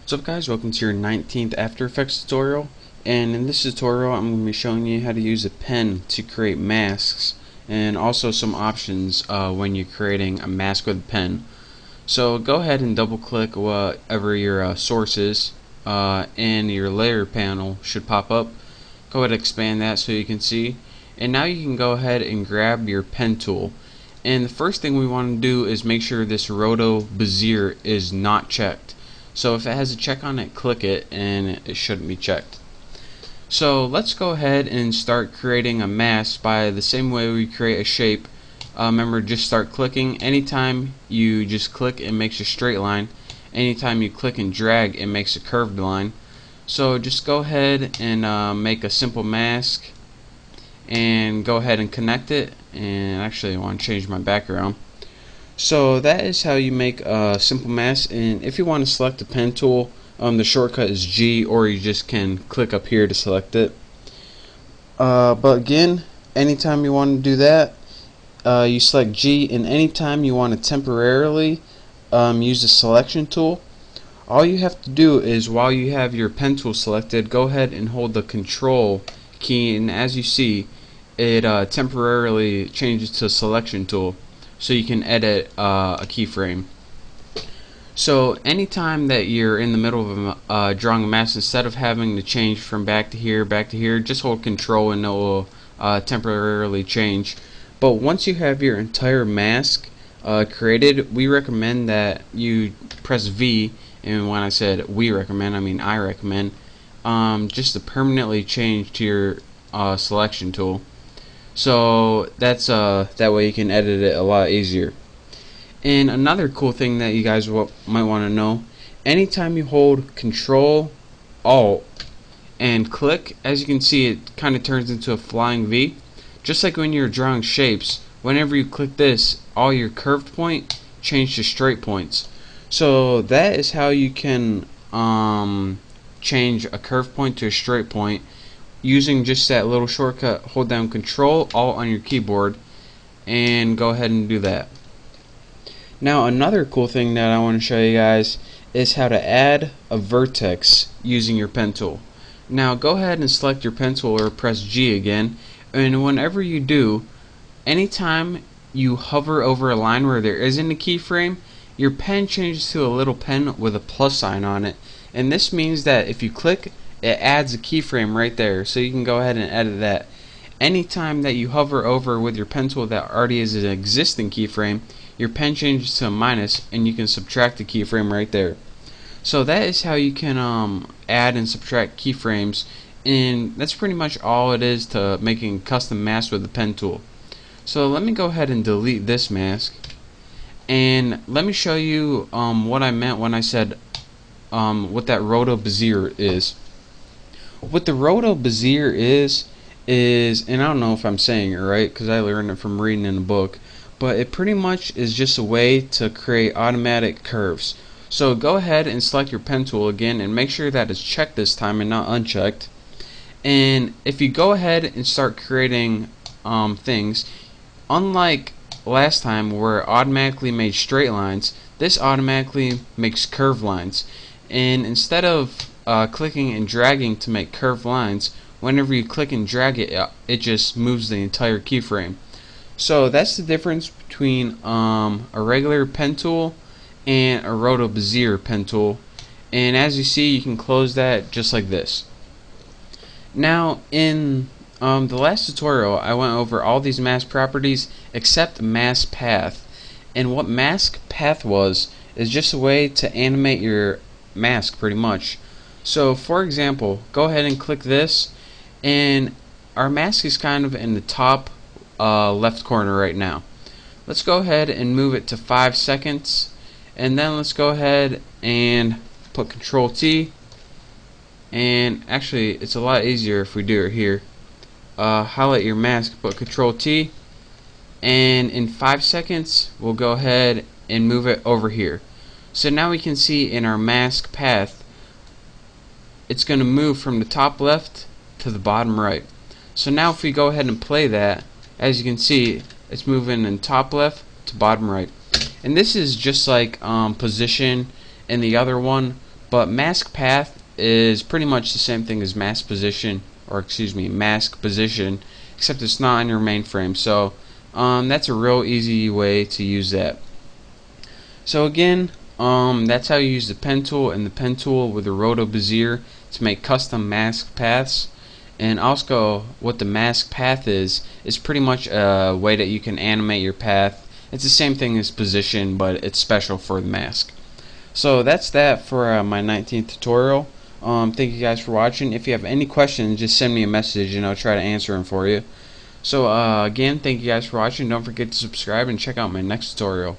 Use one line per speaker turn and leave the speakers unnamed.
What's up guys, welcome to your 19th After Effects tutorial, and in this tutorial I'm going to be showing you how to use a pen to create masks and also some options when you're creating a mask with a pen. So go ahead and double click whatever your source is and your layer panel should pop up. Go ahead and expand that so you can see, and now you can go ahead and grab your pen tool. And the first thing we want to do is make sure this Roto Bezier is not checked. So if it has a check on it, click it, and it shouldn't be checked. So let's go ahead and start creating a mask by the same way we create a shape. Remember, just start clicking. Anytime you just click, it makes a straight line. Anytime you click and drag, it makes a curved line. So just go ahead and make a simple mask and go ahead and connect it. And actually I want to change my background. So that is how you make a simple mask, and if you want to select the pen tool, the shortcut is G, or you just can click up here to select it. But again, anytime you want to do that, you select G, and anytime you want to temporarily use the selection tool, all you have to do is, while you have your pen tool selected, go ahead and hold the control key, and as you see, it temporarily changes to selection tool, so you can edit a keyframe. So anytime that you're in the middle of drawing a mask, instead of having to change from back to here, just hold control and it will temporarily change. But once you have your entire mask created, we recommend that you press V, and when I said we recommend, I mean I recommend, just to permanently change to your selection tool. So that's that way you can edit it a lot easier. And another cool thing that you guys might want to know, anytime you hold Control Alt and click, as you can see, it kind of turns into a flying V. Just like when you're drawing shapes, whenever you click this, all your curved point change to straight points. So that is how you can change a curved point to a straight point using just that little shortcut. Hold down Control Alt on your keyboard and go ahead and do that. Now another cool thing that I want to show you guys is how to add a vertex using your pen tool. Now go ahead and select your pen tool or press G again, and whenever you do, anytime you hover over a line where there isn't a keyframe, your pen changes to a little pen with a plus sign on it, and this means that if you click, it adds a keyframe right there, so you can go ahead and edit that. Anytime that you hover over with your pen tool that already is an existing keyframe, your pen changes to a minus, and you can subtract the keyframe right there. So that is how you can add and subtract keyframes, and that's pretty much all it is to making custom masks with the pen tool. So let me go ahead and delete this mask, and let me show you what I meant when I said what that Roto Bezier is. What the Roto Bezier is, and I don't know if I'm saying it right because I learned it from reading in a book, but it pretty much is just a way to create automatic curves. So go ahead and select your pen tool again and make sure that it's checked this time and not unchecked. And if you go ahead and start creating things, unlike last time where it automatically made straight lines, this automatically makes curved lines. And instead of clicking and dragging to make curved lines, whenever you click and drag it, it just moves the entire keyframe. So that's the difference between a regular pen tool and a Roto Bezier pen tool. And as you see, you can close that just like this. Now in the last tutorial, I went over all these mask properties except mask path. And what mask path was is just a way to animate your mask pretty much. So for example, go ahead and click this, and our mask is kind of in the top left corner right now. Let's go ahead and move it to 5 seconds, and then let's go ahead and put Control T, and actually it's a lot easier if we do it here. Highlight your mask, put Control T, and in 5 seconds we'll go ahead and move it over here. So now we can see in our mask path it's going to move from the top left to the bottom right. So now if we go ahead and play that, as you can see, it's moving in top left to bottom right. And this is just like position and the other one, But mask path is pretty much the same thing as mask position, or excuse me, mask position, except it's not on your mainframe. So that's a real easy way to use that. So again, that's how you use the pen tool and the pen tool with the Roto Bezier to make custom mask paths. And also, what the mask path is pretty much a way that you can animate your path. It's the same thing as position, but it's special for the mask. So that's that for my 19th tutorial. Thank you guys for watching. If you have any questions, just send me a message and I'll try to answer them for you. So again, thank you guys for watching. Don't forget to subscribe and check out my next tutorial.